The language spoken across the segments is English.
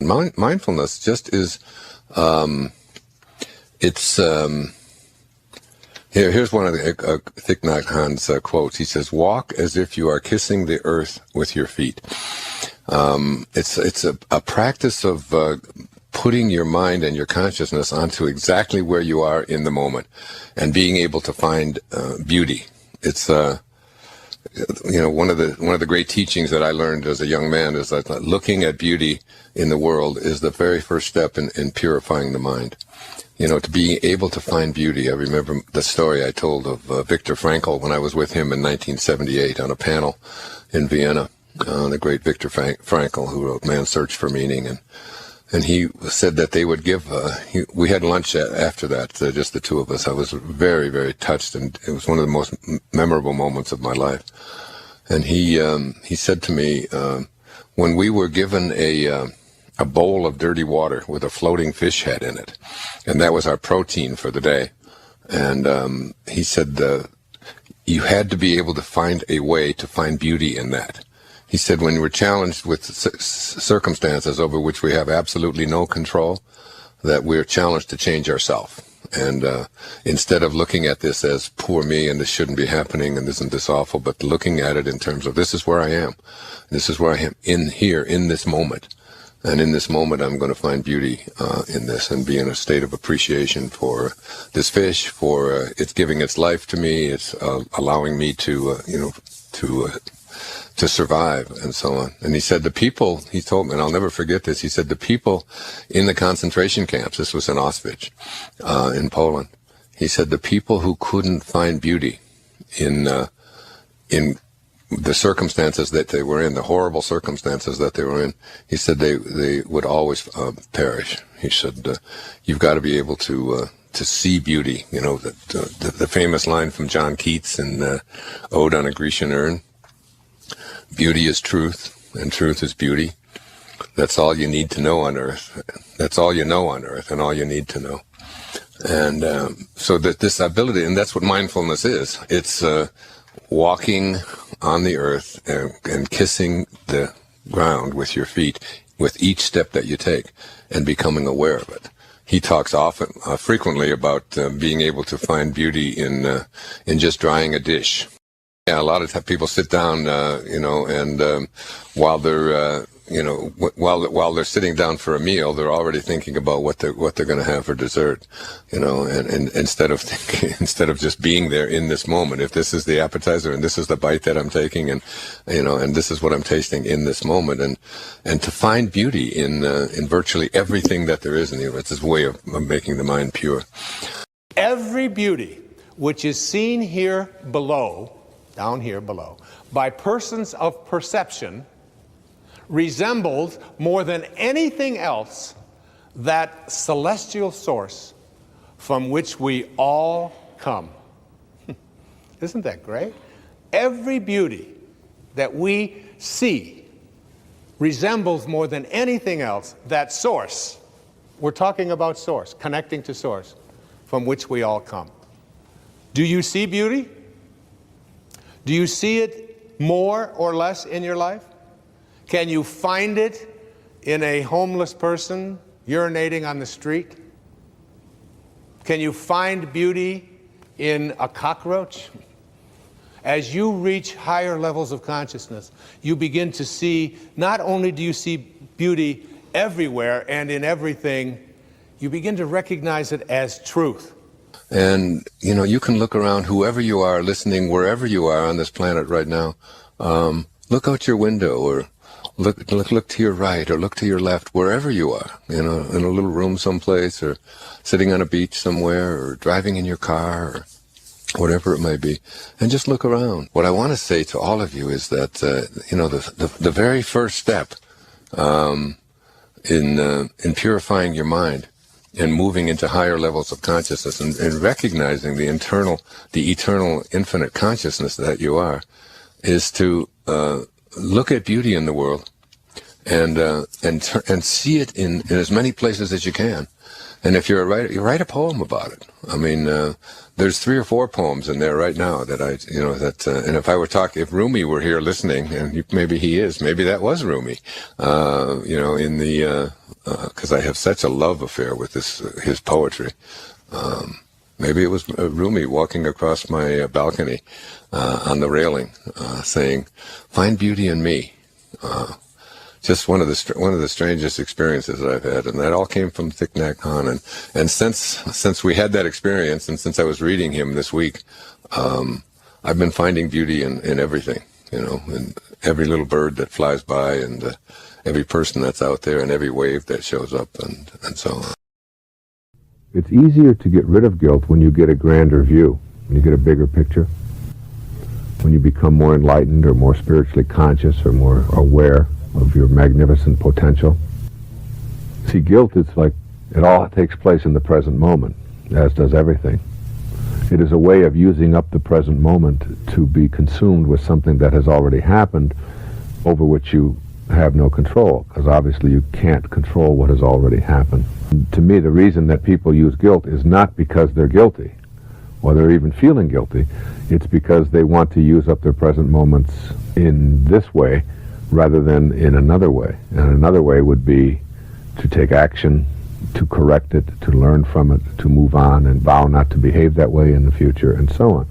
Mindfulness just is, it's, here's one of the Thich Nhat Hanh's quotes. He says, "Walk as if you are kissing the earth with your feet." It's a practice of putting your mind and your consciousness onto exactly where you are in the moment and being able to find beauty. It's one of the great teachings that I learned as a young man is that looking at beauty in the world is the very first step in purifying the mind. To be able to find beauty. I remember the story I told of Viktor Frankl when I was with him in 1978 on a panel in Vienna. The great Viktor Frankl, who wrote Man's Search for Meaning, and he said that they would give. We had lunch after that, just the two of us. I was very, very touched, and it was one of the most memorable moments of my life. And he said to me, when we were given a bowl of dirty water with a floating fish head in it, and that was our protein for the day. And he said you had to be able to find a way to find beauty in that. He said when we're challenged with circumstances over which we have absolutely no control, that we're challenged to change ourselves. And instead of looking at this as poor me and this shouldn't be happening and isn't this awful, but looking at it in terms of this is where I am. This is where I am in this moment. And in this moment, I'm going to find beauty in this and be in a state of appreciation for this fish, for it's giving its life to me. It's allowing me to survive and so on. And he said he told me, and I'll never forget this, he said the people in the concentration camps, this was in Auschwitz, in Poland, he said the people who couldn't find beauty in the circumstances that they were in, the horrible circumstances that they were in, he said they would always perish. He said, you've got to be able to see beauty. The famous line from John Keats in Ode on a Grecian Urn, beauty is truth, and truth is beauty. That's all you need to know on earth. That's all you know on earth, and all you need to know. And so that this ability, and that's what mindfulness is. It's walking on the earth and kissing the ground with your feet with each step that you take and becoming aware of it. He talks frequently about being able to find beauty in just drying a dish. Yeah, a lot of people sit down, and while they're while they're sitting down for a meal, they're already thinking about what they're going to have for dessert, and instead of just being there in this moment. If this is the appetizer and this is the bite that I'm taking, and this is what I'm tasting in this moment, and to find beauty in virtually everything that there is in you. It's this way of making the mind pure. Every beauty which is seen here below, down here below, by persons of perception resembles more than anything else that celestial source from which we all come. Isn't that great? Every beauty that we see resembles more than anything else that source. We're talking about source, connecting to source, from which we all come. Do you see beauty? Do you see it more or less in your life? Can you find it in a homeless person urinating on the street? Can you find beauty in a cockroach? As you reach higher levels of consciousness, you begin to see, not only do you see beauty everywhere and in everything, you begin to recognize it as truth. And, you can look around, whoever you are, listening, wherever you are on this planet right now, look out your window or look to your right or look to your left, wherever you are, in a little room someplace or sitting on a beach somewhere or driving in your car or whatever it may be, and just look around. What I want to say to all of you is that, the very first step in purifying your mind and moving into higher levels of consciousness and recognizing the eternal, infinite consciousness that you are, is to look at beauty in the world and see it in as many places as you can. And if you're a writer, you write a poem about it. I mean, there's 3 or 4 poems in there right now that and if I were if Rumi were here listening, and maybe he is, maybe that was Rumi, because I have such a love affair with his poetry. Maybe it was Rumi walking across my balcony on the railing, saying, "Find beauty in me." Just one of the strangest experiences that I've had, and that all came from Thich Nhat Hanh. And since we had that experience, and since I was reading him this week, I've been finding beauty in everything, in every little bird that flies by, and every person that's out there, and every wave that shows up, and so on. It's easier to get rid of guilt when you get a grander view, when you get a bigger picture, when you become more enlightened or more spiritually conscious or more aware of your magnificent potential. See, guilt is like it all takes place in the present moment, as does everything. It is a way of using up the present moment to be consumed with something that has already happened, over which you have no control, because obviously you can't control what has already happened. And to me, the reason that people use guilt is not because they're guilty, or they're even feeling guilty. It's because they want to use up their present moments in this way, rather than in another way. And another way would be to take action, to correct it, to learn from it, to move on and vow not to behave that way in the future, and so on.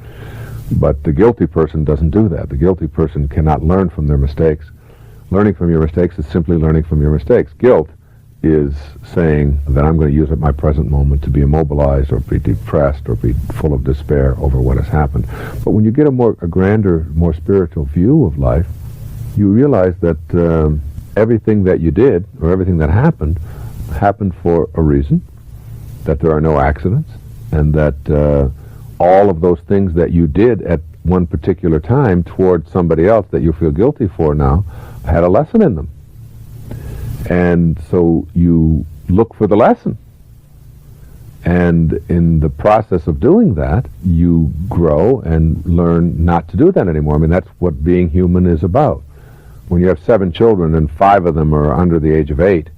But the guilty person doesn't do that. The guilty person cannot learn from their mistakes. Learning from your mistakes is simply learning from your mistakes. Guilt is saying that I'm going to use up my present moment to be immobilized or be depressed or be full of despair over what has happened. But when you get a grander, more spiritual view of life, you realize that everything that you did, or everything that happened for a reason, that there are no accidents, and that all of those things that you did at one particular time toward somebody else that you feel guilty for now had a lesson in them. And so you look for the lesson. And in the process of doing that, you grow and learn not to do that anymore. I mean, that's what being human is about. When you have 7 children and 5 of them are under the age of 8,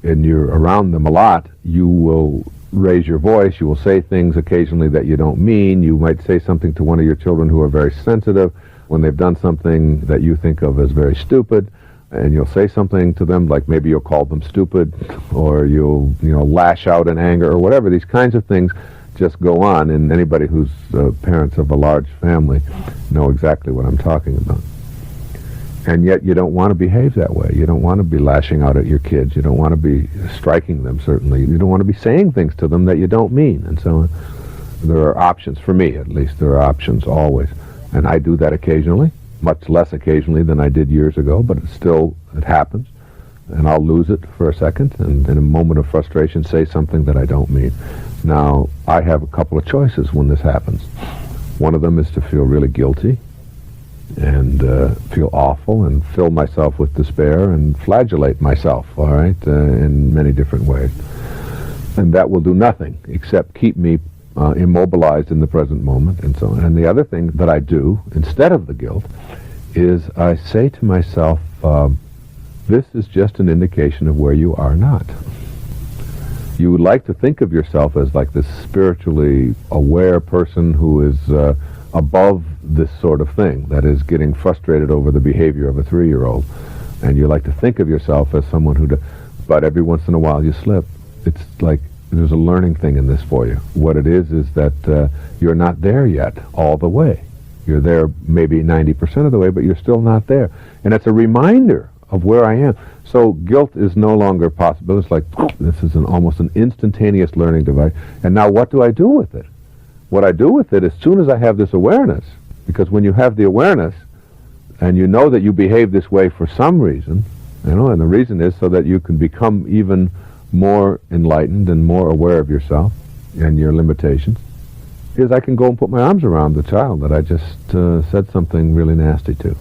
and you're around them a lot, you will raise your voice, you will say things occasionally that you don't mean. You might say something to one of your children who are very sensitive when they've done something that you think of as very stupid, and you'll say something to them, like maybe you'll call them stupid, or you'll lash out in anger, or whatever. These kinds of things just go on, and anybody who's parents of a large family know exactly what I'm talking about. And yet you don't want to behave that way. You don't want to be lashing out at your kids. You don't want to be striking them, certainly. You don't want to be saying things to them that you don't mean, and so on. There are options, for me at least, there are options always. And I do that occasionally, much less occasionally than I did years ago, but it happens. And I'll lose it for a second, and in a moment of frustration say something that I don't mean. Now, I have a couple of choices when this happens. One of them is to feel really guilty, and feel awful, and fill myself with despair, and flagellate myself, all right, in many different ways. And that will do nothing except keep me immobilized in the present moment, and so on. And the other thing that I do, instead of the guilt, is I say to myself, this is just an indication of where you are not. You would like to think of yourself as like this spiritually aware person who is above this sort of thing, that is getting frustrated over the behavior of a 3-year-old. And you like to think of yourself as someone but every once in a while you slip. It's like there's a learning thing in this for you. What it is that you're not there yet all the way. You're there maybe 90% of the way, but you're still not there. And it's a reminder of where I am. So guilt is no longer possible. It's like, this is almost an instantaneous learning device. And now what do I do with it? What I do with it, as soon as I have this awareness, because when you have the awareness, and you know that you behave this way for some reason, and the reason is so that you can become even more enlightened and more aware of yourself and your limitations, is I can go and put my arms around the child that I just said something really nasty to,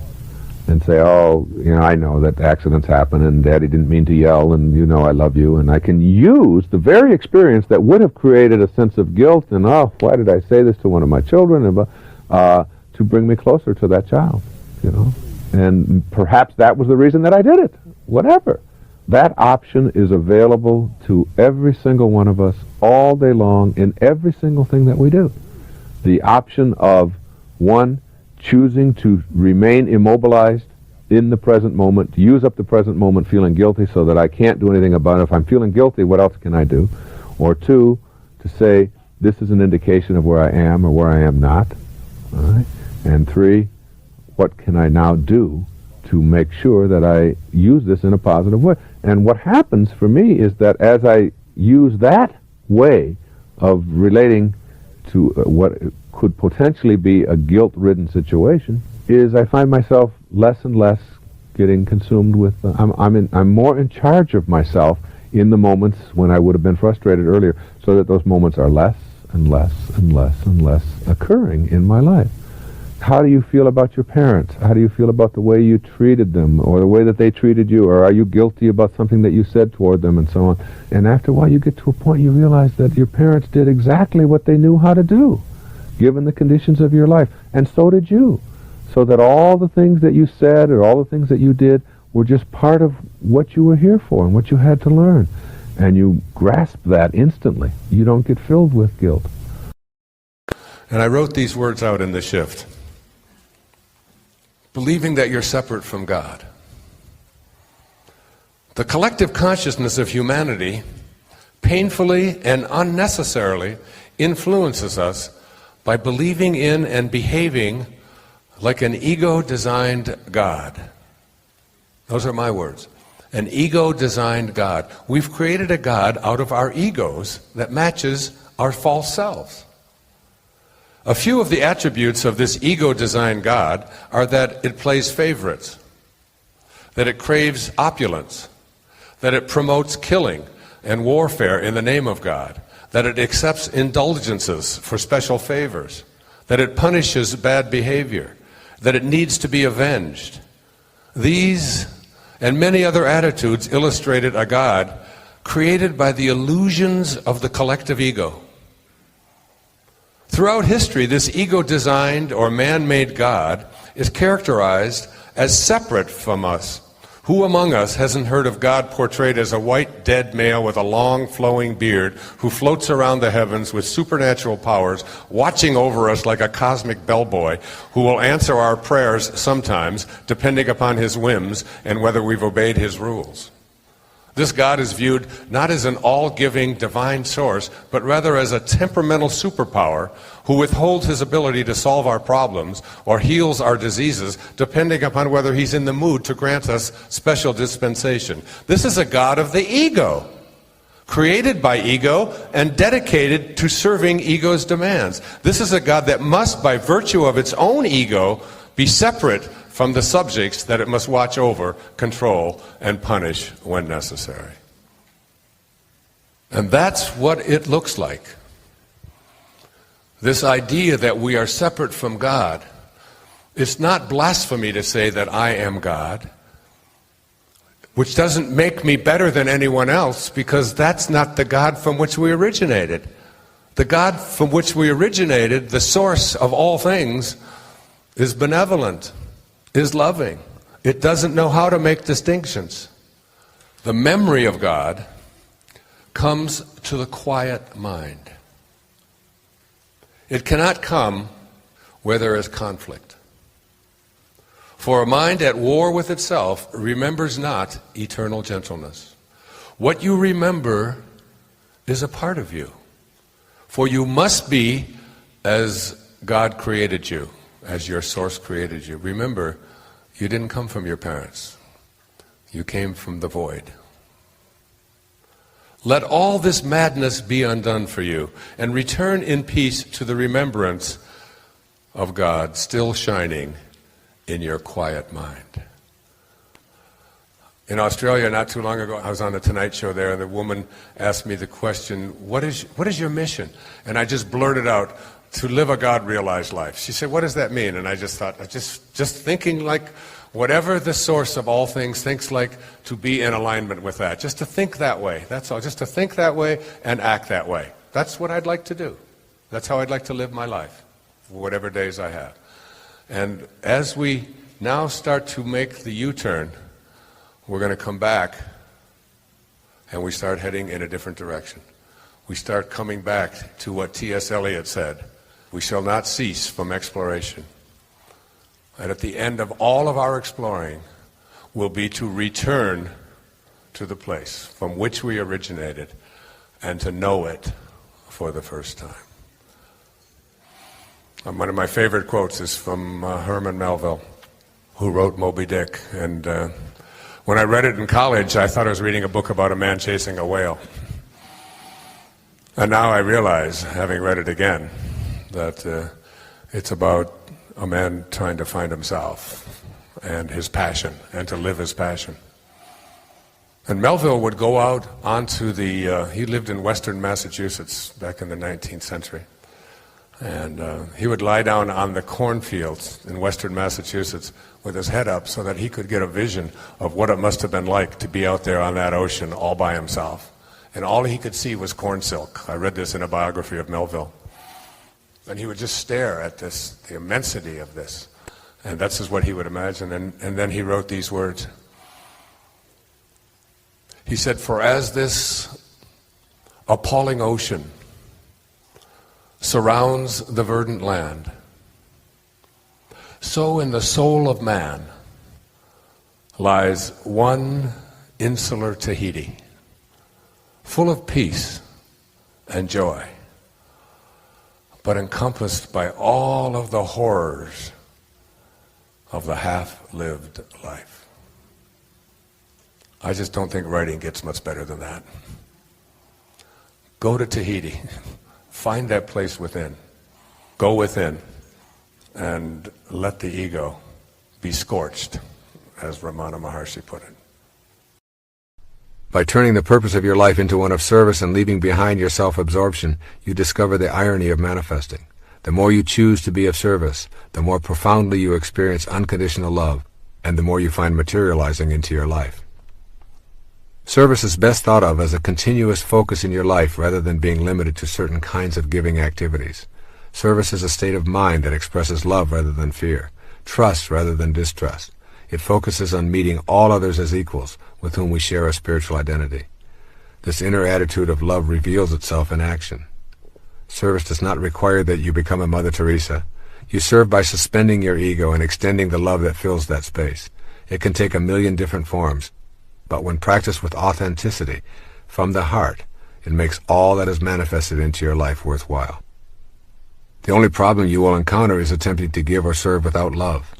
and say, I know that accidents happen, and Daddy didn't mean to yell, and I love you, and I can use the very experience that would have created a sense of guilt, and why did I say this to one of my children, and to bring me closer to that child, and perhaps that was the reason that I did it. whatever. That option is available to every single one of us all day long in every single thing that we do. The option of, one, choosing to remain immobilized in the present moment, to use up the present moment feeling guilty so that I can't do anything about it. If I'm feeling guilty, what else can I do? Or two, to say, this is an indication of where I am or where I am not. All right? And three, what can I now do to make sure that I use this in a positive way? And what happens for me is that as I use that way of relating to what could potentially be a guilt-ridden situation, is I find myself less and less getting consumed with, I'm more in charge of myself in the moments when I would have been frustrated earlier, so that those moments are less and less and less and less occurring in my life. How do you feel about your parents? How do you feel about the way you treated them, or the way that they treated you, or are you guilty about something that you said toward them, and so on? And after a while you get to a point you realize that your parents did exactly what they knew how to do, given the conditions of your life, and so did you. So that all the things that you said or all the things that you did were just part of what you were here for and what you had to learn. And you grasp that instantly. You don't get filled with guilt. And I wrote these words out in the shift. Believing that you're separate from God. The collective consciousness of humanity painfully and unnecessarily influences us by believing in and behaving like an ego-designed God. Those are my words. An ego-designed God. We've created a God out of our egos that matches our false selves. A few of the attributes of this ego-designed God are that it plays favorites, that it craves opulence, that it promotes killing and warfare in the name of God, that it accepts indulgences for special favors, that it punishes bad behavior, that it needs to be avenged. These and many other attitudes illustrated a God created by the illusions of the collective ego. Throughout history, this ego-designed or man-made God is characterized as separate from us. Who among us hasn't heard of God portrayed as a white, dead male with a long, flowing beard who floats around the heavens with supernatural powers, watching over us like a cosmic bellboy who will answer our prayers sometimes, depending upon his whims and whether we've obeyed his rules? This God is viewed not as an all-giving divine source, but rather as a temperamental superpower who withholds his ability to solve our problems or heals our diseases, depending upon whether he's in the mood to grant us special dispensation. This is a God of the ego, created by ego and dedicated to serving ego's demands. This is a God that must, by virtue of its own ego, be separate from the subjects that it must watch over, control, and punish when necessary. And that's what it looks like. This idea that we are separate from God, it's not blasphemy to say that I am God, which doesn't make me better than anyone else, because that's not the God from which we originated. The God from which we originated, the source of all things, is benevolent, is loving. It doesn't know how to make distinctions. The memory of God comes to the quiet mind. It cannot come where there is conflict. For a mind at war with itself remembers not eternal gentleness. What you remember is a part of you. For you must be as God created you, as your source created you. Remember, you didn't come from your parents. You came from the void. Let all this madness be undone for you, and return in peace to the remembrance of God still shining in your quiet mind. In Australia, not too long ago, I was on the Tonight Show there, and the woman asked me the question, what is your mission? And I just blurted out, to live a God-realized life. She said, what does that mean? And I just thought, just thinking like whatever the source of all things thinks like, to be in alignment with that. Just to think that way. That's all. Just to think that way and act that way. That's what I'd like to do. That's how I'd like to live my life, whatever days I have. And as we now start to make the U-turn, we're going to come back and we start heading in a different direction. We start coming back to what T.S. Eliot said, we shall not cease from exploration. And at the end of all of our exploring will be to return to the place from which we originated and to know it for the first time. One of my favorite quotes is from Herman Melville, who wrote Moby Dick. And when I read it in college, I thought I was reading a book about a man chasing a whale. And now I realize, having read it again, that it's about a man trying to find himself and his passion, and to live his passion. And Melville would go out onto the, he lived in western Massachusetts back in the 19th century. And he would lie down on the cornfields in western Massachusetts with his head up so that he could get a vision of what it must have been like to be out there on that ocean all by himself. And all he could see was corn silk. I read this in a biography of Melville. And he would just stare at this, the immensity of this. And that's just what he would imagine. And then he wrote these words. He said, "For as this appalling ocean surrounds the verdant land, so in the soul of man lies one insular Tahiti, full of peace and joy, but encompassed by all of the horrors of the half-lived life." I just don't think writing gets much better than that. Go to Tahiti. Find that place within. Go within and let the ego be scorched, as Ramana Maharshi put it. By turning the purpose of your life into one of service and leaving behind your self-absorption, you discover the irony of manifesting. The more you choose to be of service, the more profoundly you experience unconditional love, and the more you find materializing into your life. Service is best thought of as a continuous focus in your life rather than being limited to certain kinds of giving activities. Service is a state of mind that expresses love rather than fear, trust rather than distrust. It focuses on meeting all others as equals with whom we share a spiritual identity. This inner attitude of love reveals itself in action. Service does not require that you become a Mother Teresa. You serve by suspending your ego and extending the love that fills that space. It can take a million different forms, but when practiced with authenticity, from the heart, it makes all that is manifested into your life worthwhile. The only problem you will encounter is attempting to give or serve without love.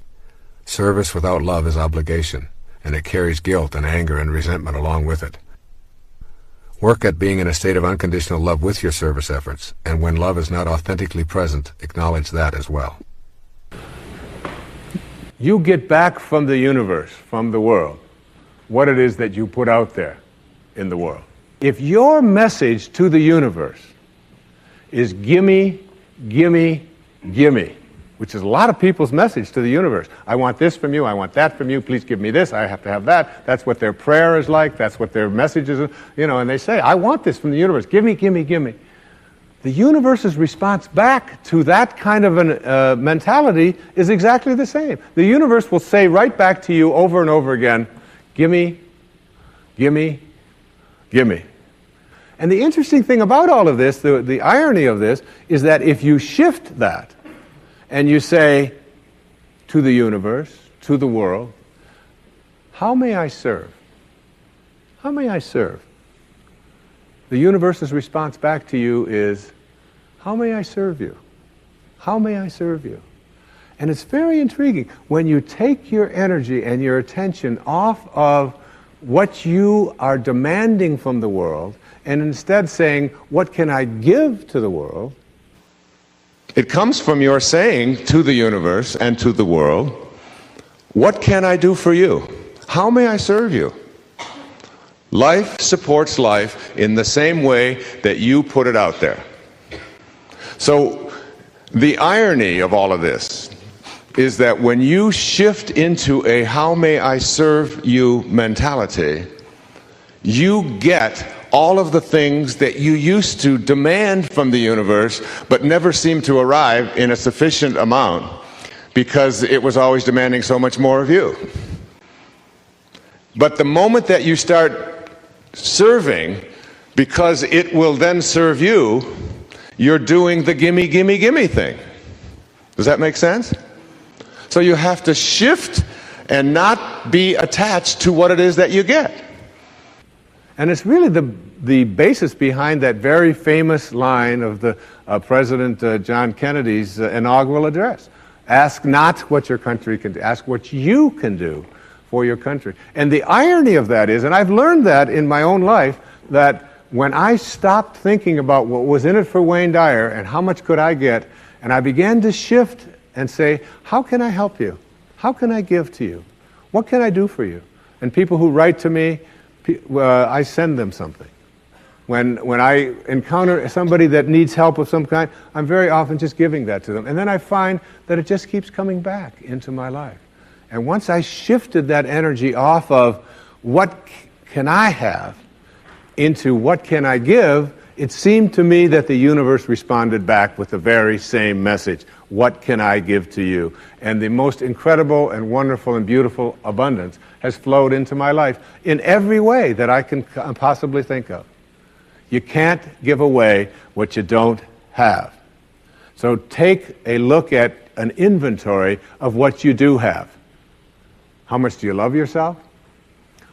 Service without love is obligation, and it carries guilt and anger and resentment along with it. Work at being in a state of unconditional love with your service efforts, and when love is not authentically present, acknowledge that as well. You get back from the universe, from the world, what it is that you put out there in the world. If your message to the universe is gimme, gimme, gimme, which is a lot of people's message to the universe. I want this from you, I want that from you, please give me this, I have to have that. That's what their prayer is like, that's what their message is, and they say, I want this from the universe, gimme, gimme, gimme. The universe's response back to that kind of a mentality is exactly the same. The universe will say right back to you over and over again, gimme, gimme, gimme. And the interesting thing about all of this, the irony of this, is that if you shift that, and you say to the universe, to the world, how may I serve? How may I serve? The universe's response back to you is, how may I serve you? How may I serve you? And it's very intriguing. When you take your energy and your attention off of what you are demanding from the world, and instead saying, what can I give to the world? It comes from your saying to the universe and to the world, what can I do for you? How may I serve you? Life supports life in the same way that you put it out there. So the irony of all of this is that when you shift into a how may I serve you mentality, you get all of the things that you used to demand from the universe but never seemed to arrive in a sufficient amount because it was always demanding so much more of you. But the moment that you start serving, because it will then serve you, you're doing the gimme, gimme, gimme thing. Does that make sense? So you have to shift and not be attached to what it is that you get. And it's really the basis behind that very famous line of the President John Kennedy's inaugural address. Ask not what your country can do, ask what you can do for your country. And the irony of that is, and I've learned that in my own life, that when I stopped thinking about what was in it for Wayne Dyer and how much could I get, and I began to shift and say, how can I help you? How can I give to you? What can I do for you? And people who write to me, I send them something. When I encounter somebody that needs help of some kind, I'm very often just giving that to them. And then I find that it just keeps coming back into my life. And once I shifted that energy off of what can I have into what can I give, it seemed to me that the universe responded back with the very same message. What can I give to you? And the most incredible and wonderful and beautiful abundance has flowed into my life in every way that I can possibly think of. You can't give away what you don't have. So take a look at an inventory of what you do have. How much do you love yourself?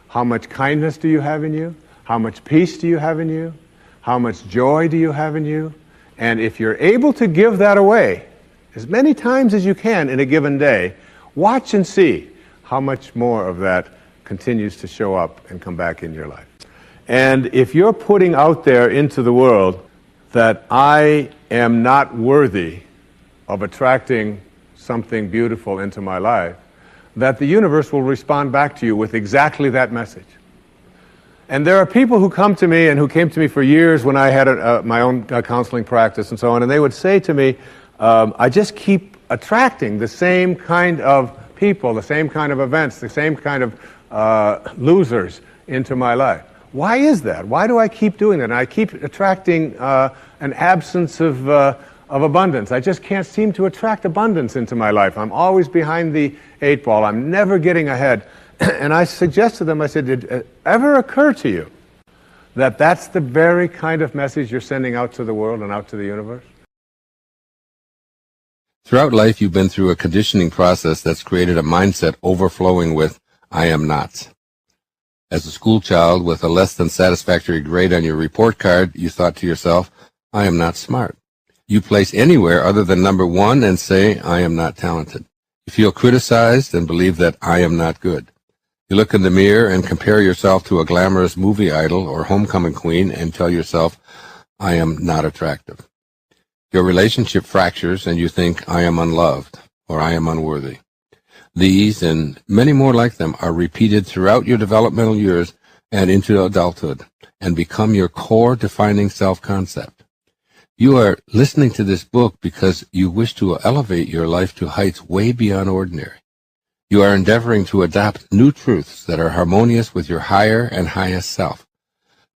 How much kindness do you have in you? How much peace do you have in you? How much joy do you have in you? And if you're able to give that away as many times as you can in a given day, watch and see how much more of that continues to show up and come back in your life. And if you're putting out there into the world that I am not worthy of attracting something beautiful into my life, that the universe will respond back to you with exactly that message. And there are people who come to me and who came to me for years when I had my own counseling practice and so on, and they would say to me, I just keep attracting the same kind of people, the same kind of events, the same kind of losers into my life. Why is that? Why do I keep doing that? And I keep attracting an absence of abundance. I just can't seem to attract abundance into my life. I'm always behind the 8 ball. I'm never getting ahead. And I suggest to them, I said, did it ever occur to you that that's the very kind of message you're sending out to the world and out to the universe? Throughout life, you've been through a conditioning process that's created a mindset overflowing with I am nots. As a school child with a less than satisfactory grade on your report card, you thought to yourself, I am not smart. You place anywhere other than number 1 and say, I am not talented. You feel criticized and believe that I am not good. You look in the mirror and compare yourself to a glamorous movie idol or homecoming queen and tell yourself, I am not attractive. Your relationship fractures and you think, I am unloved or I am unworthy. These and many more like them are repeated throughout your developmental years and into adulthood and become your core defining self-concept. You are listening to this book because you wish to elevate your life to heights way beyond ordinary. You are endeavoring to adopt new truths that are harmonious with your higher and highest self.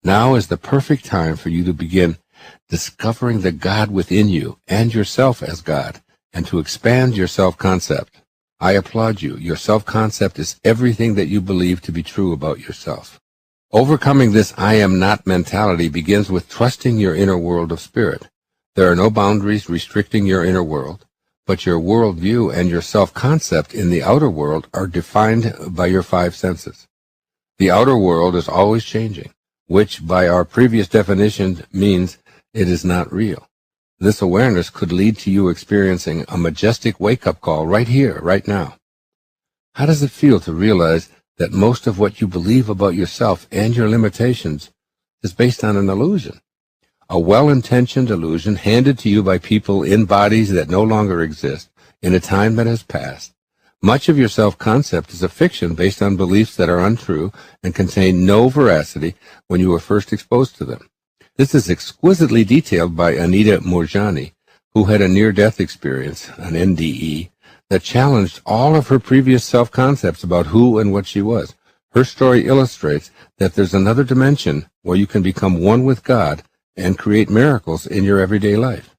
Now is the perfect time for you to begin discovering the God within you and yourself as God, and to expand your self-concept. I applaud you. Your self-concept is everything that you believe to be true about yourself. Overcoming this I am not mentality begins with trusting your inner world of spirit. There are no boundaries restricting your inner world, but your worldview and your self-concept in the outer world are defined by your 5 senses. The outer world is always changing, which by our previous definition means it is not real. This awareness could lead to you experiencing a majestic wake-up call right here, right now. How does it feel to realize that most of what you believe about yourself and your limitations is based on an illusion? A well-intentioned illusion handed to you by people in bodies that no longer exist in a time that has passed. Much of your self-concept is a fiction based on beliefs that are untrue and contain no veracity when you were first exposed to them. This is exquisitely detailed by Anita Moorjani, who had a near-death experience, an NDE, that challenged all of her previous self-concepts about who and what she was. Her story illustrates that there's another dimension where you can become one with God and create miracles in your everyday life.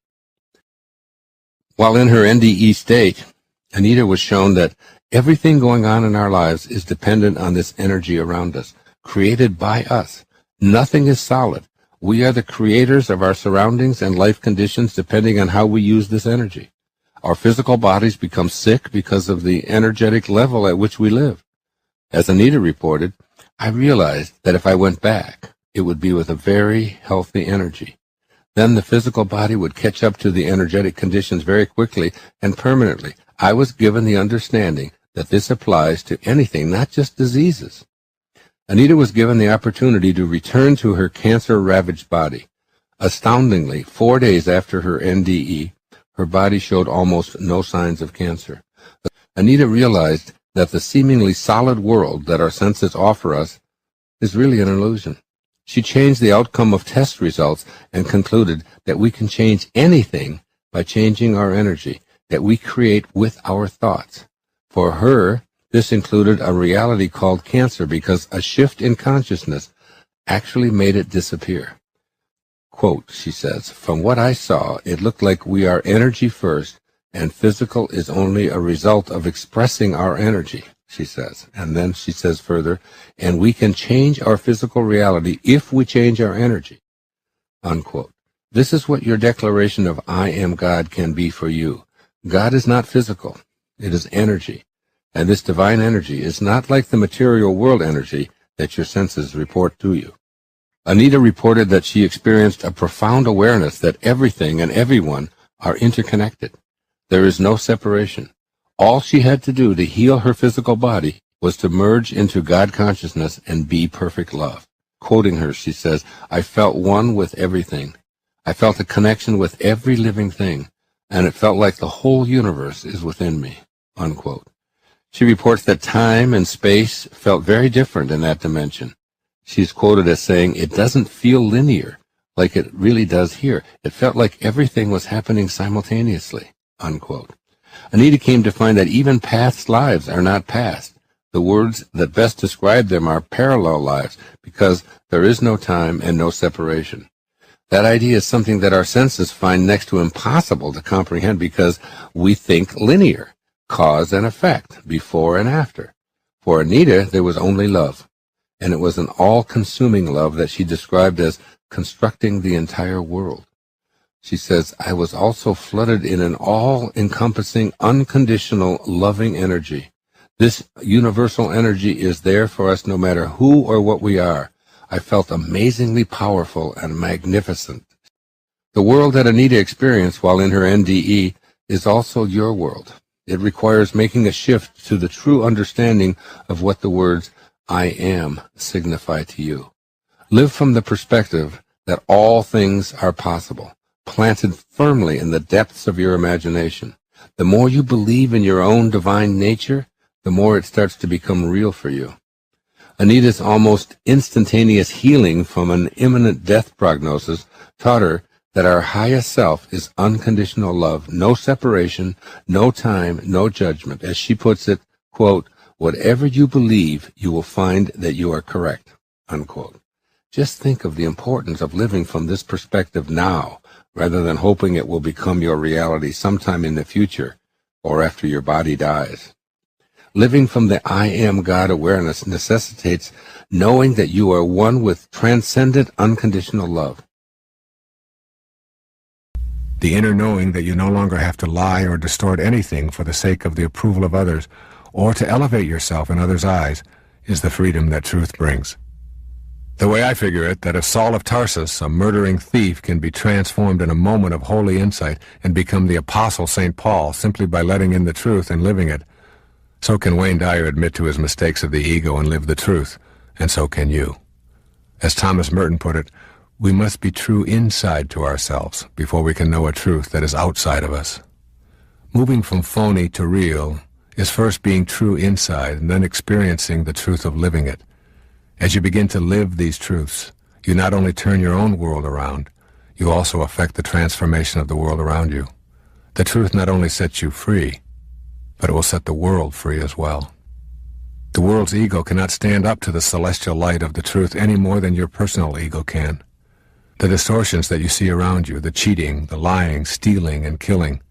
While in her NDE state, Anita was shown that Everything going on in our lives is dependent on this energy around us, created by us. Nothing is solid. We are the creators of our surroundings and life conditions depending on how we use this energy. Our physical bodies become sick because of the energetic level at which we live. As Anita reported, I realized that if I went back, it would be with a very healthy energy. Then the physical body would catch up to the energetic conditions very quickly and permanently. I was given the understanding that this applies to anything, not just diseases. Anita was given the opportunity to return to her cancer-ravaged body. Astoundingly, 4 days after her NDE, her body showed almost no signs of cancer. Anita realized that the seemingly solid world that our senses offer us is really an illusion. She changed the outcome of test results and concluded that we can change anything by changing our energy that we create with our thoughts. For her, this included a reality called cancer because a shift in consciousness actually made it disappear. Quote, she says, "From what I saw, it looked like we are energy first, and physical is only a result of expressing our energy," she says. And then she says further, "And we can change our physical reality if we change our energy." Unquote. This is what your declaration of I am God can be for you. God is not physical. It is energy. And this divine energy is not like the material world energy that your senses report to you. Anita reported that she experienced a profound awareness that everything and everyone are interconnected. There is no separation. All she had to do to heal her physical body was to merge into God consciousness and be perfect love. Quoting her, she says, "I felt one with everything. I felt a connection with every living thing, and it felt like the whole universe is within me." Unquote. She reports that time and space felt very different in that dimension. She's quoted as saying, "It doesn't feel linear like it really does here. It felt like everything was happening simultaneously." Unquote. Anita came to find that even past lives are not past. The words that best describe them are parallel lives because there is no time and no separation. That idea is something that our senses find next to impossible to comprehend because we think linear, cause and effect, before and after. For Anita, there was only love. And it was an all-consuming love that she described as constructing the entire world. She says, "I was also flooded in an all-encompassing, unconditional, loving energy. This universal energy is there for us no matter who or what we are. I felt amazingly powerful and magnificent." The world that Anita experienced while in her NDE is also your world. It requires making a shift to the true understanding of what the words I am signify to you. Live from the perspective that all things are possible, planted firmly in the depths of your imagination. The more you believe in your own divine nature, the more it starts to become real for you. Anita's almost instantaneous healing from an imminent death prognosis taught her that our highest self is unconditional love, no separation, no time, no judgment. As she puts it, quote, "Whatever you believe, you will find that you are correct," unquote. Just think of the importance of living from this perspective now, rather than hoping it will become your reality sometime in the future or after your body dies. Living from the I am God awareness necessitates knowing that you are one with transcendent unconditional love. The inner knowing that you no longer have to lie or distort anything for the sake of the approval of others, or to elevate yourself in others' eyes, is the freedom that truth brings. The way I figure it, that if Saul of Tarsus, a murdering thief, can be transformed in a moment of holy insight and become the apostle St. Paul simply by letting in the truth and living it, so can Wayne Dyer admit to his mistakes of the ego and live the truth, and so can you. As Thomas Merton put it, we must be true inside to ourselves before we can know a truth that is outside of us. Moving from phony to real is first being true inside and then experiencing the truth of living it. As you begin to live these truths, you not only turn your own world around, you also affect the transformation of the world around you. The truth not only sets you free, but it will set the world free as well. The world's ego cannot stand up to the celestial light of the truth any more than your personal ego can. The distortions that you see around you, the cheating, the lying, stealing, and killing,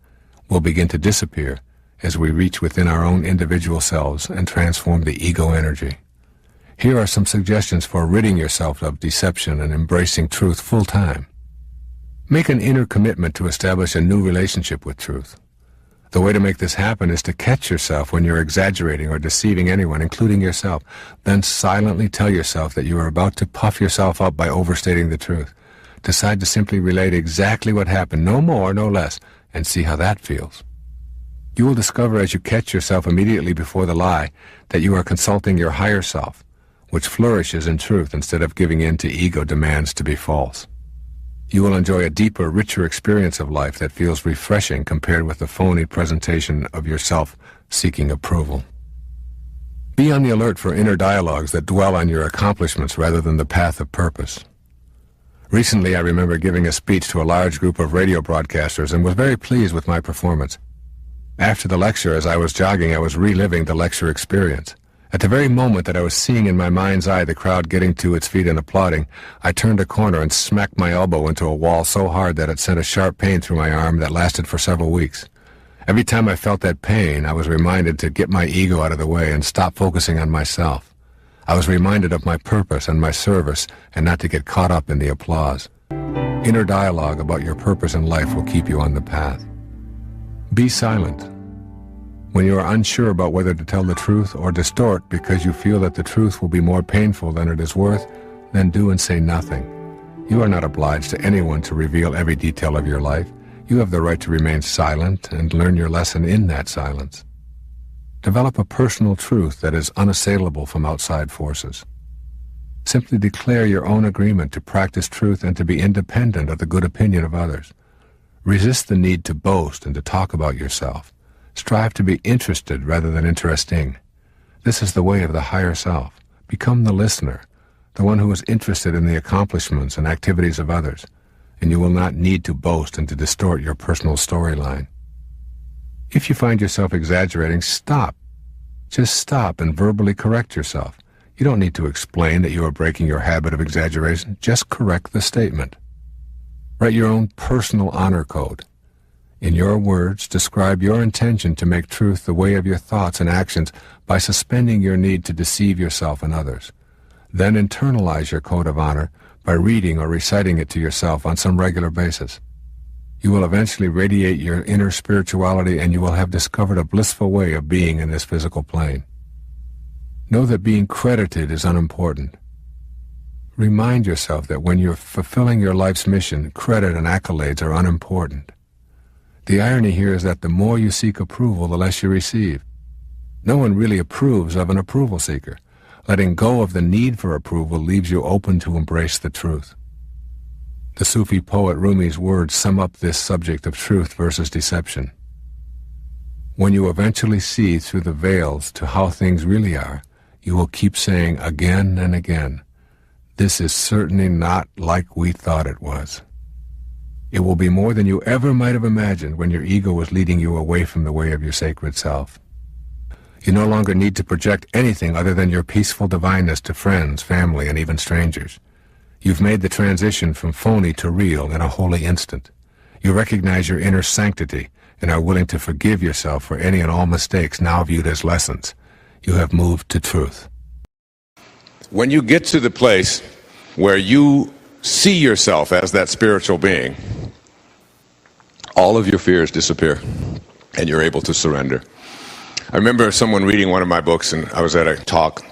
will begin to disappear as we reach within our own individual selves and transform the ego energy. Here are some suggestions for ridding yourself of deception and embracing truth full time. Make an inner commitment to establish a new relationship with truth. The way to make this happen is to catch yourself when you're exaggerating or deceiving anyone, including yourself. Then silently tell yourself that you are about to puff yourself up by overstating the truth. Decide to simply relate exactly what happened, no more, no less, and see how that feels. You will discover as you catch yourself immediately before the lie that you are consulting your higher self, which flourishes in truth instead of giving in to ego demands to be false. You will enjoy a deeper, richer experience of life that feels refreshing compared with the phony presentation of yourself seeking approval. Be on the alert for inner dialogues that dwell on your accomplishments rather than the path of purpose. Recently, I remember giving a speech to a large group of radio broadcasters and was very pleased with my performance. After the lecture, as I was jogging, I was reliving the lecture experience. At the very moment that I was seeing in my mind's eye the crowd getting to its feet and applauding, I turned a corner and smacked my elbow into a wall so hard that it sent a sharp pain through my arm that lasted for several weeks. Every time I felt that pain, I was reminded to get my ego out of the way and stop focusing on myself. I was reminded of my purpose and my service and not to get caught up in the applause. Inner dialogue about your purpose in life will keep you on the path. Be silent. When you are unsure about whether to tell the truth or distort because you feel that the truth will be more painful than it is worth, then do and say nothing. You are not obliged to anyone to reveal every detail of your life. You have the right to remain silent and learn your lesson in that silence. Develop a personal truth that is unassailable from outside forces. Simply declare your own agreement to practice truth and to be independent of the good opinion of others. Resist the need to boast and to talk about yourself. Strive to be interested rather than interesting. This is the way of the higher self. Become the listener, the one who is interested in the accomplishments and activities of others, and you will not need to boast and to distort your personal storyline. If you find yourself exaggerating, stop. Just stop and verbally correct yourself. You don't need to explain that you are breaking your habit of exaggeration. Just correct the statement. Write your own personal honor code. In your words, describe your intention to make truth the way of your thoughts and actions by suspending your need to deceive yourself and others. Then internalize your code of honor by reading or reciting it to yourself on some regular basis. You will eventually radiate your inner spirituality and you will have discovered a blissful way of being in this physical plane. Know that being credited is unimportant. Remind yourself that when you're fulfilling your life's mission, credit and accolades are unimportant. The irony here is that the more you seek approval, the less you receive. No one really approves of an approval seeker. Letting go of the need for approval leaves you open to embrace the truth. The Sufi poet Rumi's words sum up this subject of truth versus deception. When you eventually see through the veils to how things really are, you will keep saying again and again, "This is certainly not like we thought it was." It will be more than you ever might have imagined when your ego was leading you away from the way of your sacred self. You no longer need to project anything other than your peaceful divineness to friends, family, and even strangers. You've made the transition from phony to real in a holy instant. You recognize your inner sanctity and are willing to forgive yourself for any and all mistakes now viewed as lessons. You have moved to truth. When you get to the place where you see yourself as that spiritual being, all of your fears disappear and you're able to surrender. I remember someone reading one of my books, and I was at a talk,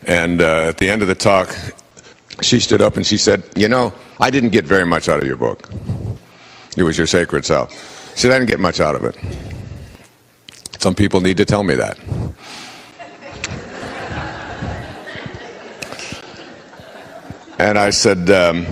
and at the end of the talk she stood up and she said, "You know, I didn't get very much out of your book. It was your sacred self." She said, "I didn't get much out of it." Some people need to tell me that. And I said, you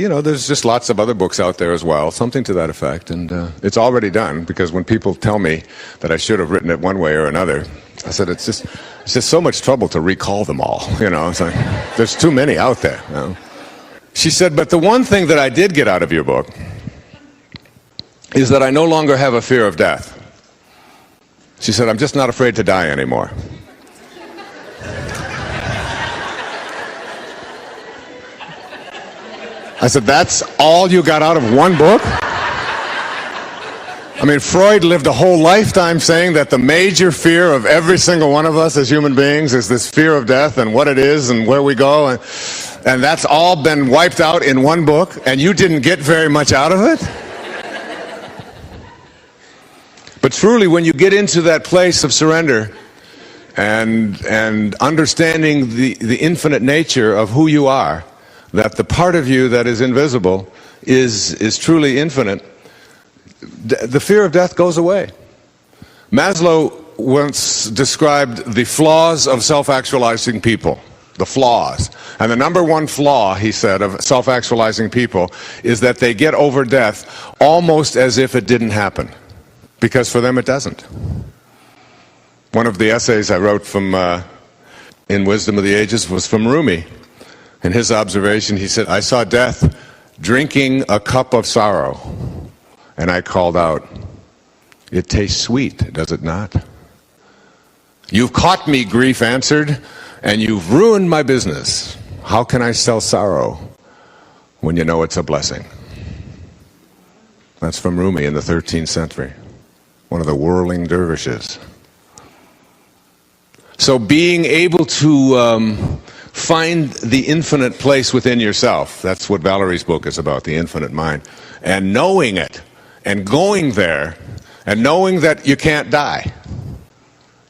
know, there's just lots of other books out there as well, something to that effect, and it's already done, because when people tell me that I should have written it one way or another, I said, it's just so much trouble to recall them all, you know, it's like, there's too many out there. You know? She said, "But the one thing that I did get out of your book is that I no longer have a fear of death." She said, "I'm just not afraid to die anymore." I said, "That's all you got out of one book?" I mean, Freud lived a whole lifetime saying that the major fear of every single one of us as human beings is this fear of death and what it is and where we go. And that's all been wiped out in one book, and you didn't get very much out of it? But truly, when you get into that place of surrender and understanding the infinite nature of who you are, that the part of you that is invisible is truly infinite, the fear of death goes away. Maslow once described the flaws of self-actualizing people, the flaws. And the number one flaw, he said, of self-actualizing people is that they get over death almost as if it didn't happen, because for them it doesn't. One of the essays I wrote from in Wisdom of the Ages was from Rumi. In his observation, he said, "I saw death drinking a cup of sorrow. And I called out, 'It tastes sweet, does it not?' 'You've caught me,' grief answered, 'and you've ruined my business. How can I sell sorrow when you know it's a blessing?'" That's from Rumi in the 13th century, one of the whirling dervishes. So being able to find the infinite place within yourself, that's what Valerie's book is about, the infinite mind, and knowing it, and going there, and knowing that you can't die.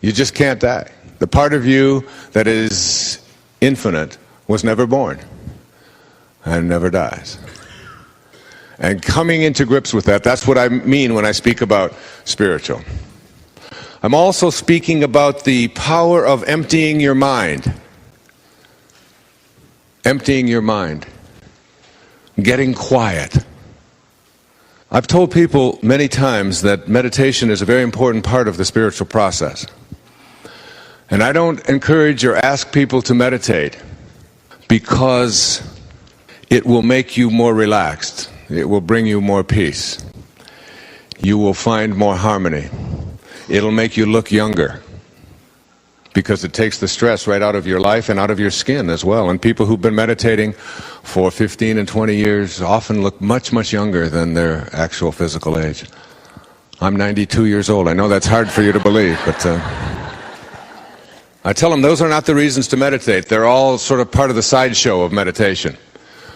You just can't die. The part of you that is infinite was never born and never dies. And coming into grips with that, that's what I mean when I speak about spiritual. I'm also speaking about the power of emptying your mind. Emptying your mind. Getting quiet. I've told people many times that meditation is a very important part of the spiritual process. And I don't encourage or ask people to meditate because it will make you more relaxed. It will bring you more peace. You will find more harmony. It'll make you look younger because it takes the stress right out of your life and out of your skin as well. And people who've been meditating for 15 and 20 years often look much, much younger than their actual physical age. I'm 92 years old. I know that's hard for you to believe, but I tell them those are not the reasons to meditate. They're all sort of part of the sideshow of meditation.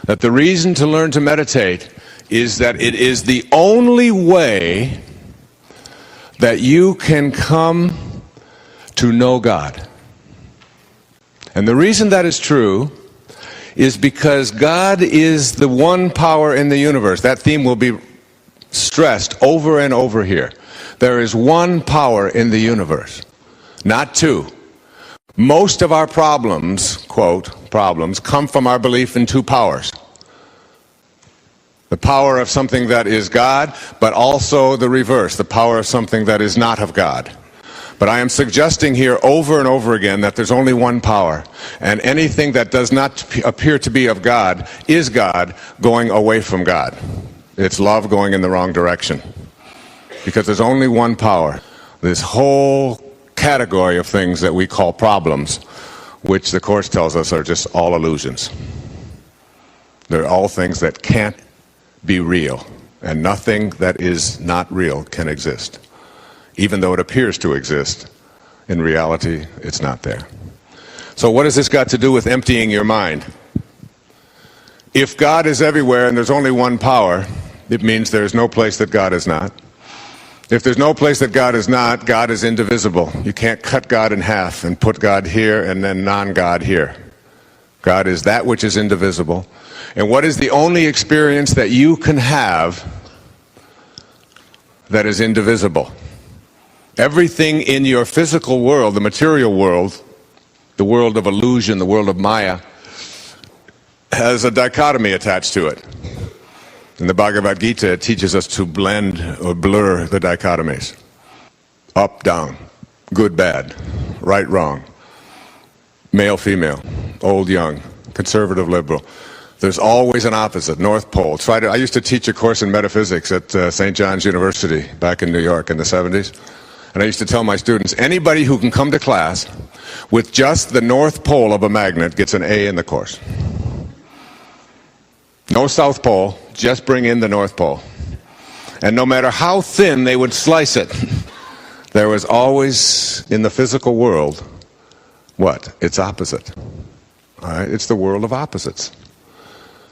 That the reason to learn to meditate is that it is the only way that you can come to know God. And the reason that is true is because God is the one power in the universe. That theme will be stressed over and over here. There is one power in the universe, not two. Most of our problems, quote, problems, come from our belief in two powers. The power of something that is God, but also the reverse, the power of something that is not of God. But I am suggesting here over and over again that there's only one power, and anything that does not appear to be of God is God going away from God. It's love going in the wrong direction. Because there's only one power. This whole category of things that we call problems, which the Course tells us are just all illusions. They're all things that can't be real, and nothing that is not real can exist. Even though it appears to exist, in reality, it's not there. So what has this got to do with emptying your mind? If God is everywhere and there's only one power, it means there's no place that God is not. If there's no place that God is not, God is indivisible. You can't cut God in half and put God here and then non-God here. God is that which is indivisible. And what is the only experience that you can have that is indivisible? Everything in your physical world, the material world, the world of illusion, the world of Maya, has a dichotomy attached to it. In the Bhagavad Gita, it teaches us to blend or blur the dichotomies. Up, down, good, bad, right, wrong, male, female, old, young, conservative, liberal. There's always an opposite, North Pole. I used to teach a course in metaphysics at St. John's University back in New York in the 70s. And I used to tell my students, anybody who can come to class with just the North Pole of a magnet gets an A in the course. No South Pole, just bring in the North Pole. And no matter how thin they would slice it, there was always in the physical world, what? Its opposite. All right? It's the world of opposites.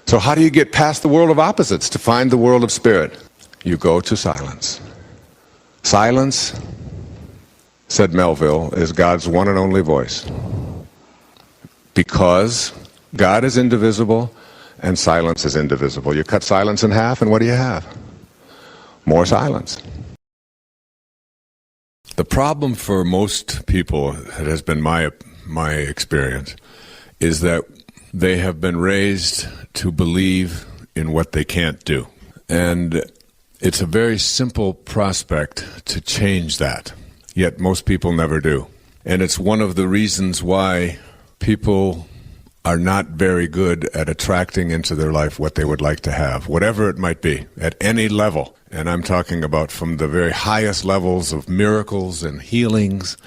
So how do you get past the world of opposites to find the world of spirit? You go to silence. Silence, said Melville, is God's one and only voice. Because God is indivisible and silence is indivisible. You cut silence in half and what do you have? More silence. The problem for most people, it has been my experience, is that they have been raised to believe in what they can't do. And it's a very simple prospect to change that, yet most people never do. And it's one of the reasons why people are not very good at attracting into their life what they would like to have, whatever it might be, at any level. And I'm talking about from the very highest levels of miracles and healings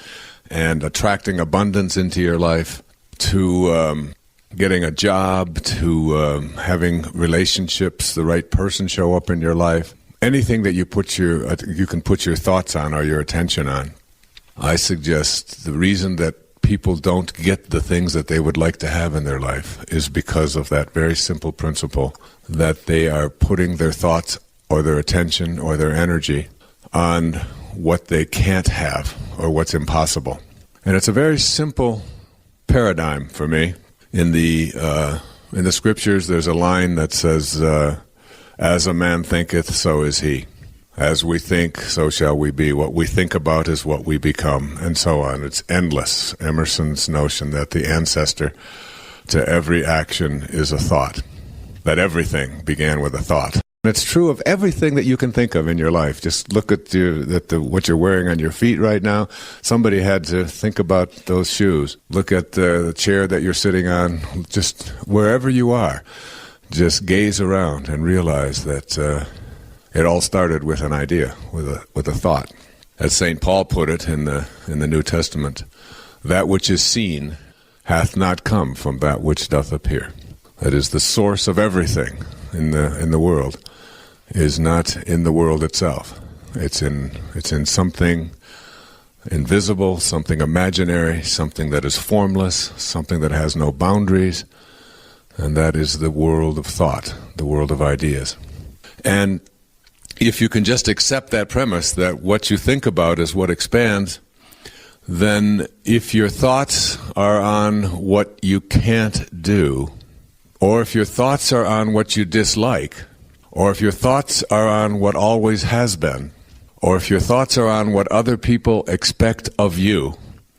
and attracting abundance into your life to getting a job, to having relationships, the right person show up in your life. Anything that you can put your thoughts on or your attention on. I suggest the reason that people don't get the things that they would like to have in their life is because of that very simple principle that they are putting their thoughts or their attention or their energy on what they can't have or what's impossible. And it's a very simple paradigm for me. In the scriptures, there's a line that says, as a man thinketh, so is he. As we think, so shall we be. What we think about is what we become, and so on. It's endless. Emerson's notion that the ancestor to every action is a thought, that everything began with a thought. And it's true of everything that you can think of in your life. Just look at what you're wearing on your feet right now. Somebody had to think about those shoes. Look at the chair that you're sitting on. Just wherever you are, just gaze around and realize that it all started with an idea, with a thought. As St. Paul put it in the New Testament, that which is seen hath not come from that which doth appear. That is, the source of everything in the world is not in the world itself. It's in something invisible, something imaginary, something that is formless, something that has no boundaries, and that is the world of thought, the world of ideas. And if you can just accept that premise that what you think about is what expands, then if your thoughts are on what you can't do, or if your thoughts are on what you dislike, or if your thoughts are on what always has been, or if your thoughts are on what other people expect of you,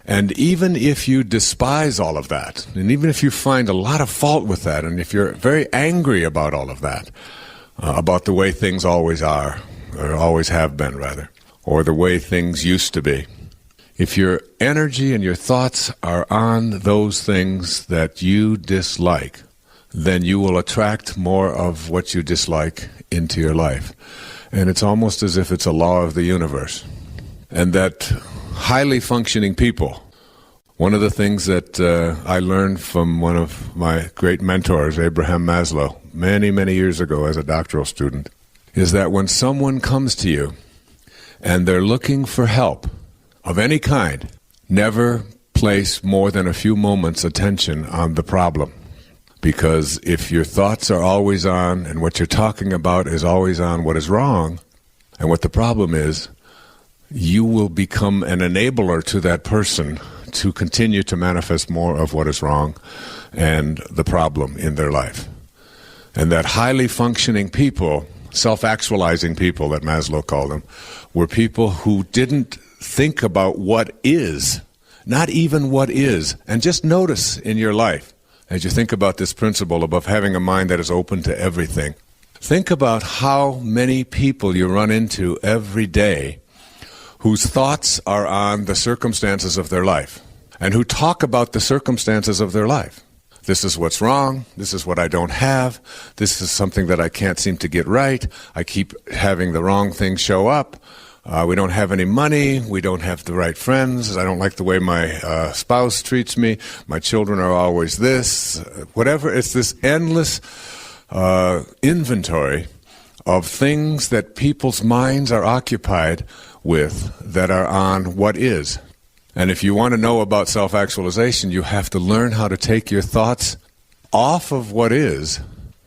and even if you despise all of that, and even if you find a lot of fault with that, and if you're very angry about all of that, about the way things always are, or always have been, rather, or the way things used to be, if your energy and your thoughts are on those things that you dislike, then you will attract more of what you dislike into your life. And it's almost as if it's a law of the universe. And that highly functioning people, one of the things that I learned from one of my great mentors, Abraham Maslow, many, many years ago as a doctoral student, is that when someone comes to you and they're looking for help of any kind, never place more than a few moments' attention on the problem. Because if your thoughts are always on, and what you're talking about is always on what is wrong, and what the problem is, you will become an enabler to that person to continue to manifest more of what is wrong and the problem in their life. And that highly functioning people, self-actualizing people that Maslow called them, were people who didn't think about what is, not even what is. And just notice in your life, as you think about this principle of having a mind that is open to everything, think about how many people you run into every day whose thoughts are on the circumstances of their life and who talk about the circumstances of their life. This is what's wrong. This is what I don't have. This is something that I can't seem to get right. I keep having the wrong things show up. We don't have any money. We don't have the right friends. I don't like the way my spouse treats me. My children are always this. Whatever. It's this endless inventory of things that people's minds are occupied with that are on what is. And if you want to know about self-actualization, you have to learn how to take your thoughts off of what is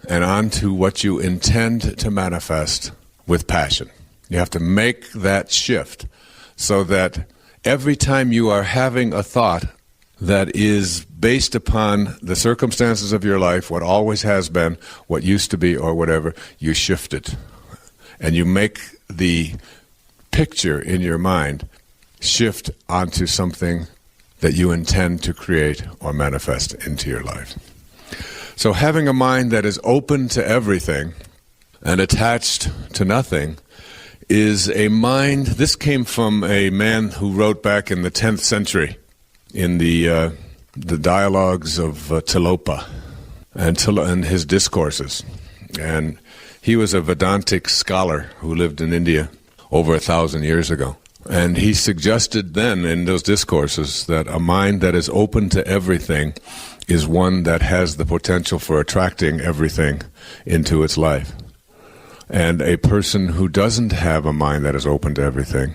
and onto what you intend to manifest with passion. You have to make that shift so that every time you are having a thought that is based upon the circumstances of your life, what always has been, what used to be, or whatever, you shift it. And you make the picture in your mind shift onto something that you intend to create or manifest into your life. So having a mind that is open to everything and attached to nothing is a mind. This came from a man who wrote back in the 10th century in the dialogues of Tilopa and his discourses. And he was a Vedantic scholar who lived in India over 1,000 years ago. And he suggested then in those discourses that a mind that is open to everything is one that has the potential for attracting everything into its life. And a person who doesn't have a mind that is open to everything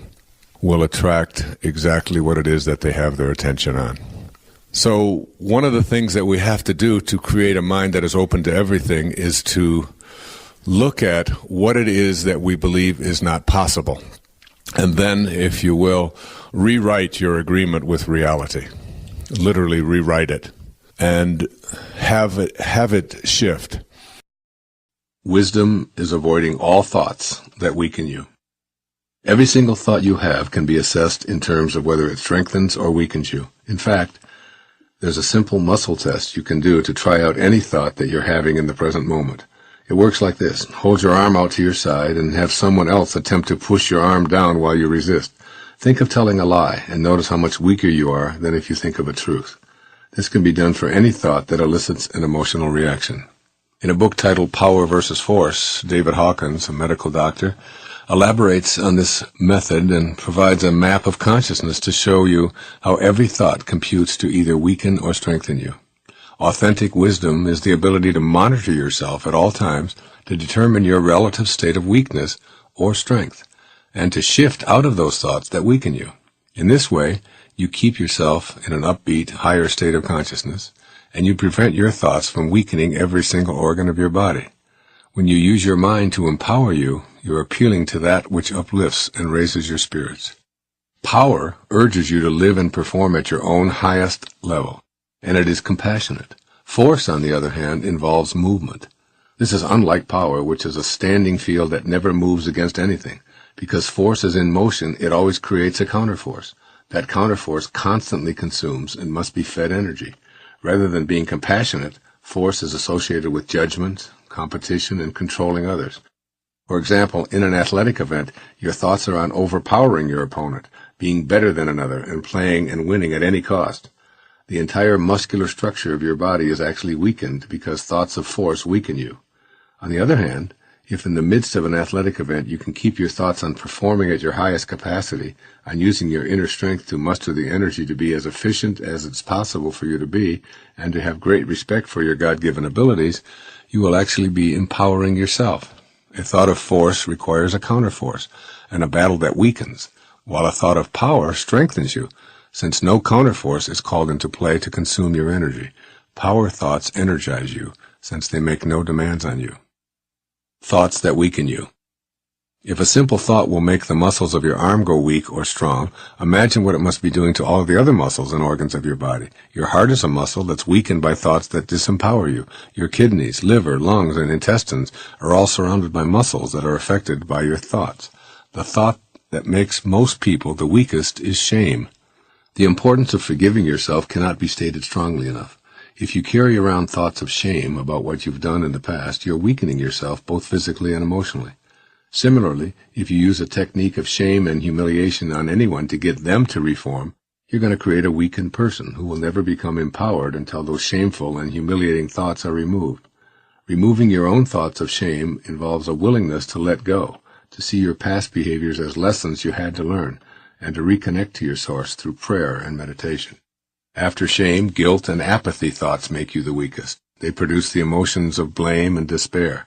will attract exactly what it is that they have their attention on. So one of the things that we have to do to create a mind that is open to everything is to look at what it is that we believe is not possible. And then, if you will, rewrite your agreement with reality. Literally rewrite it and have it shift. Wisdom is avoiding all thoughts that weaken you. Every single thought you have can be assessed in terms of whether it strengthens or weakens you. In fact, there's a simple muscle test you can do to try out any thought that you're having in the present moment. It works like this. Hold your arm out to your side and have someone else attempt to push your arm down while you resist. Think of telling a lie and notice how much weaker you are than if you think of a truth. This can be done for any thought that elicits an emotional reaction. In a book titled Power versus Force, David Hawkins, a medical doctor, elaborates on this method and provides a map of consciousness to show you how every thought computes to either weaken or strengthen you. Authentic wisdom is the ability to monitor yourself at all times to determine your relative state of weakness or strength, and to shift out of those thoughts that weaken you. In this way, you keep yourself in an upbeat, higher state of consciousness, and you prevent your thoughts from weakening every single organ of your body. When you use your mind to empower you, you're appealing to that which uplifts and raises your spirits. Power urges you to live and perform at your own highest level, and it is compassionate. Force, on the other hand, involves movement. This is unlike power, which is a standing field that never moves against anything. Because force is in motion, it always creates a counterforce. That counterforce constantly consumes and must be fed energy. Rather than being compassionate, force is associated with judgment, competition, and controlling others. For example, in an athletic event, your thoughts are on overpowering your opponent, being better than another, and playing and winning at any cost. The entire muscular structure of your body is actually weakened because thoughts of force weaken you. On the other hand, if in the midst of an athletic event you can keep your thoughts on performing at your highest capacity, on using your inner strength to muster the energy to be as efficient as it's possible for you to be, and to have great respect for your God-given abilities, you will actually be empowering yourself. A thought of force requires a counterforce, and a battle that weakens, while a thought of power strengthens you, since no counterforce is called into play to consume your energy. Power thoughts energize you, since they make no demands on you. Thoughts that weaken you. If a simple thought will make the muscles of your arm go weak or strong, imagine what it must be doing to all of the other muscles and organs of your body. Your heart is a muscle that's weakened by thoughts that disempower you. Your kidneys, liver, lungs, and intestines are all surrounded by muscles that are affected by your thoughts. The thought that makes most people the weakest is shame. The importance of forgiving yourself cannot be stated strongly enough. If you carry around thoughts of shame about what you've done in the past, you're weakening yourself both physically and emotionally. Similarly, if you use a technique of shame and humiliation on anyone to get them to reform, you're going to create a weakened person who will never become empowered until those shameful and humiliating thoughts are removed. Removing your own thoughts of shame involves a willingness to let go, to see your past behaviors as lessons you had to learn, and to reconnect to your source through prayer and meditation. After shame, guilt, and apathy thoughts make you the weakest. They produce the emotions of blame and despair.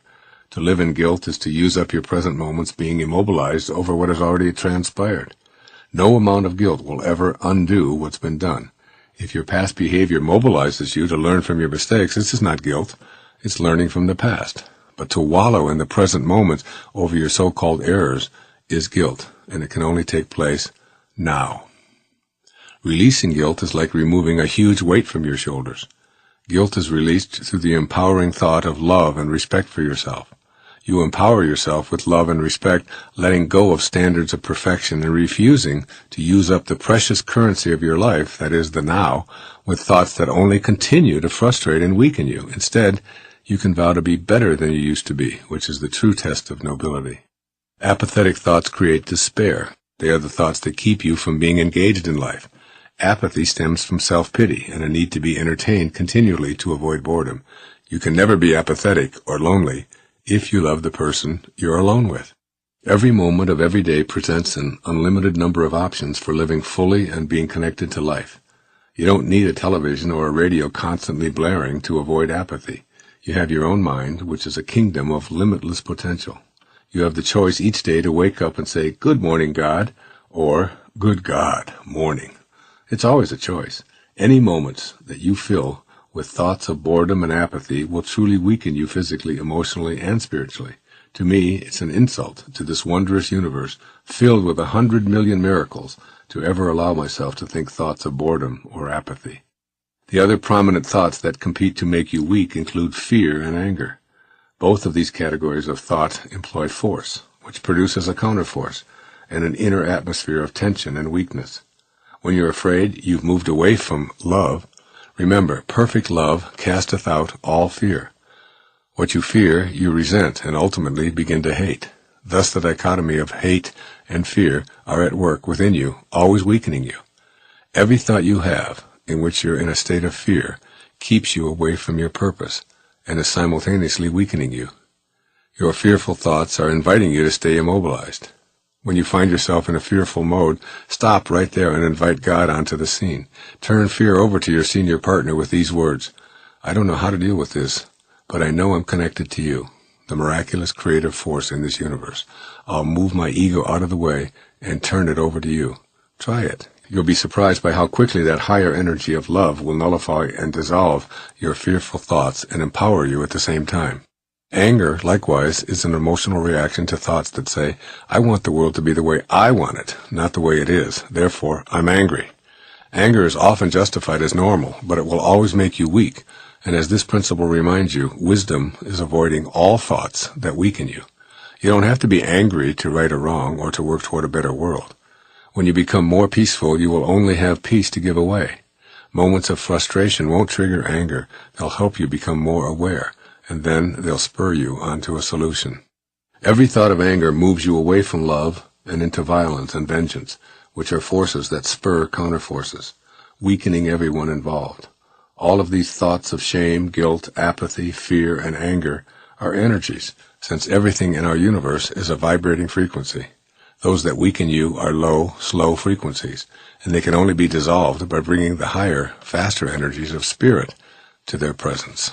To live in guilt is to use up your present moments being immobilized over what has already transpired. No amount of guilt will ever undo what's been done. If your past behavior mobilizes you to learn from your mistakes, this is not guilt. It's learning from the past. But to wallow in the present moment over your so-called errors is guilt, and it can only take place now. Releasing guilt is like removing a huge weight from your shoulders. Guilt is released through the empowering thought of love and respect for yourself. You empower yourself with love and respect, letting go of standards of perfection and refusing to use up the precious currency of your life, that is the now, with thoughts that only continue to frustrate and weaken you. Instead, you can vow to be better than you used to be, which is the true test of nobility. Apathetic thoughts create despair. They are the thoughts that keep you from being engaged in life. Apathy stems from self-pity and a need to be entertained continually to avoid boredom. You can never be apathetic or lonely if you love the person you're alone with. Every moment of every day presents an unlimited number of options for living fully and being connected to life. You don't need a television or a radio constantly blaring to avoid apathy. You have your own mind, which is a kingdom of limitless potential. You have the choice each day to wake up and say, "Good morning, God," or "Good God, morning." It's always a choice. Any moments that you fill with thoughts of boredom and apathy will truly weaken you physically, emotionally, and spiritually. To me, it's an insult to this wondrous universe filled with 100 million miracles to ever allow myself to think thoughts of boredom or apathy. The other prominent thoughts that compete to make you weak include fear and anger. Both of these categories of thought employ force, which produces a counterforce and an inner atmosphere of tension and weakness. When you're afraid, you've moved away from love. Remember, perfect love casteth out all fear. What you fear, you resent, and ultimately begin to hate. Thus the dichotomy of hate and fear are at work within you, always weakening you. Every thought you have, in which you're in a state of fear, keeps you away from your purpose, and is simultaneously weakening you. Your fearful thoughts are inviting you to stay immobilized. When you find yourself in a fearful mode, stop right there and invite God onto the scene. Turn fear over to your senior partner with these words: "I don't know how to deal with this, but I know I'm connected to you, the miraculous creative force in this universe. I'll move my ego out of the way and turn it over to you. Try it. You'll be surprised by how quickly that higher energy of love will nullify and dissolve your fearful thoughts and empower you at the same time." Anger, likewise, is an emotional reaction to thoughts that say, "I want the world to be the way I want it, not the way it is. Therefore, I'm angry." Anger is often justified as normal, but it will always make you weak. And as this principle reminds you, wisdom is avoiding all thoughts that weaken you. You don't have to be angry to right a wrong or to work toward a better world. When you become more peaceful, you will only have peace to give away. Moments of frustration won't trigger anger. They'll help you become more aware, and then they'll spur you onto a solution. Every thought of anger moves you away from love and into violence and vengeance, which are forces that spur counterforces, weakening everyone involved. All of these thoughts of shame, guilt, apathy, fear, and anger are energies, since everything in our universe is a vibrating frequency. Those that weaken you are low, slow frequencies, and they can only be dissolved by bringing the higher, faster energies of spirit to their presence.